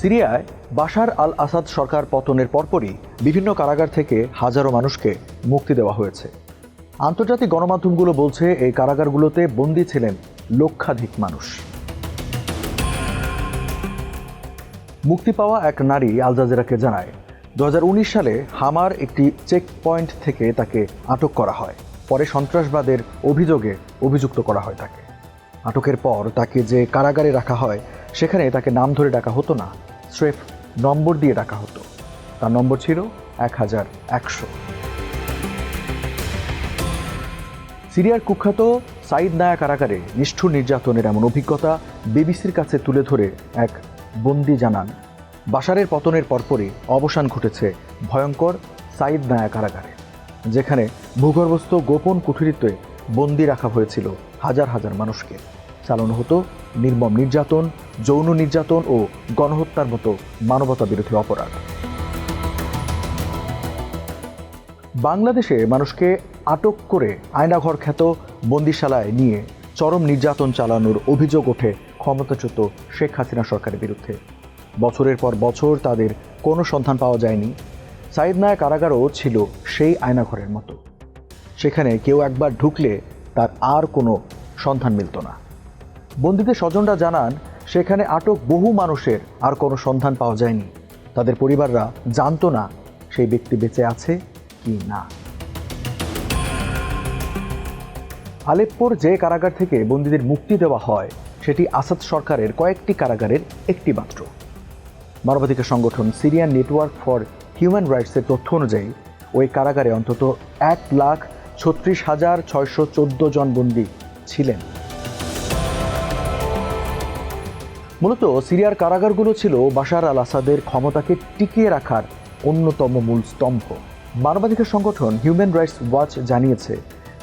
সিরিয়ায় বাশার আল আসাদ সরকার পতনের পরপরই বিভিন্ন কারাগার থেকে হাজারো মানুষকে মুক্তি দেওয়া হয়েছে। আন্তর্জাতিক গণমাধ্যমগুলো বলছে এই কারাগারগুলোতে বন্দী ছিলেন লক্ষাধিক মানুষ। মুক্তি পাওয়া এক নারী আল জাজিরাকে জানায়, 2019 সালে হামার একটি চেক পয়েন্ট থেকে তাকে আটক করা হয়। পরে সন্ত্রাসবাদের অভিযোগে অভিযুক্ত করা হয় তাকে। আটকের পর তাকে যে কারাগারে রাখা হয় সেখানে তাকে নাম ধরে ডাকা হতো না, স্রেফ নম্বর দিয়ে ডাকা হতো। তার নম্বর ছিল 1100। সিরিয়ার কুখ্যাত সাইদ নায়া কারাগারে নিষ্ঠুর নির্যাতনের এমন অভিজ্ঞতা বিবিসির কাছে তুলে ধরে এক বন্দী জানান, বাশারের পতনের পরপরই অবসান ঘটেছে ভয়ঙ্কর সাইদ নায়া কারাগারে, যেখানে ভূগর্ভস্থ গোপন কুঠুরিতে বন্দী রাখা হয়েছিল হাজার হাজার মানুষকে। চালানো হতো নির্মম নির্যাতন, যৌন নির্যাতন ও গণহত্যার মতো মানবতা বিরোধী অপরাধ। বাংলাদেশে মানুষকে আটক করে আয়নাঘর খ্যাত বন্দিশালায় নিয়ে চরম নির্যাতন চালানোর অভিযোগ ওঠে ক্ষমতাচ্যুত শেখ হাসিনা সরকারের বিরুদ্ধে। বছরের পর বছর তাদের কোনো সন্ধান পাওয়া যায়নি। সাইদ নায়া কারাগারও ছিল সেই আয়নাঘরের মতো। সেখানে কেউ একবার ঢুকলে তার আর কোনো সন্ধান মিলত না। বন্দীদের স্বজনরা জানান, সেখানে আটক বহু মানুষের আর কোনো সন্ধান পাওয়া যায়নি। তাদের পরিবাররা জানতো না সেই ব্যক্তি বেঁচে আছে কি না। আলেপ্পোর যে কারাগার থেকে বন্দীদের মুক্তি দেওয়া হয় সেটি আসাদ সরকারের কয়েকটি কারাগারের একটি মাত্র। মানবাধিকার সংগঠন সিরিয়ান নেটওয়ার্ক ফর হিউম্যান রাইটসের তথ্য অনুযায়ী ওই কারাগারে অন্তত 1,36,614 জন বন্দী ছিলেন। মূলত সিরিয়ার কারাগারগুলো ছিল বাশার আল আসাদের ক্ষমতাকে টিকিয়ে রাখার অন্যতম মূল স্তম্ভ। মানবাধিকার সংগঠন হিউম্যান রাইটস ওয়াচ জানিয়েছে,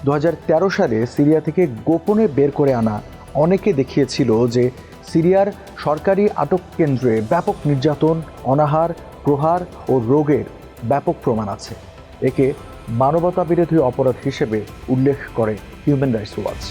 2013 সালে সিরিয়া থেকে গোপনে বের করে আনা অনেকে দেখিয়েছিল যে সিরিয়ার সরকারি আটক কেন্দ্রে ব্যাপক নির্যাতন, অনাহার, প্রহার ও রোগের ব্যাপক প্রমাণ আছে। একে মানবতা বিরোধী অপরাধ হিসেবে উল্লেখ করে হিউম্যান রাইটস ওয়াচ।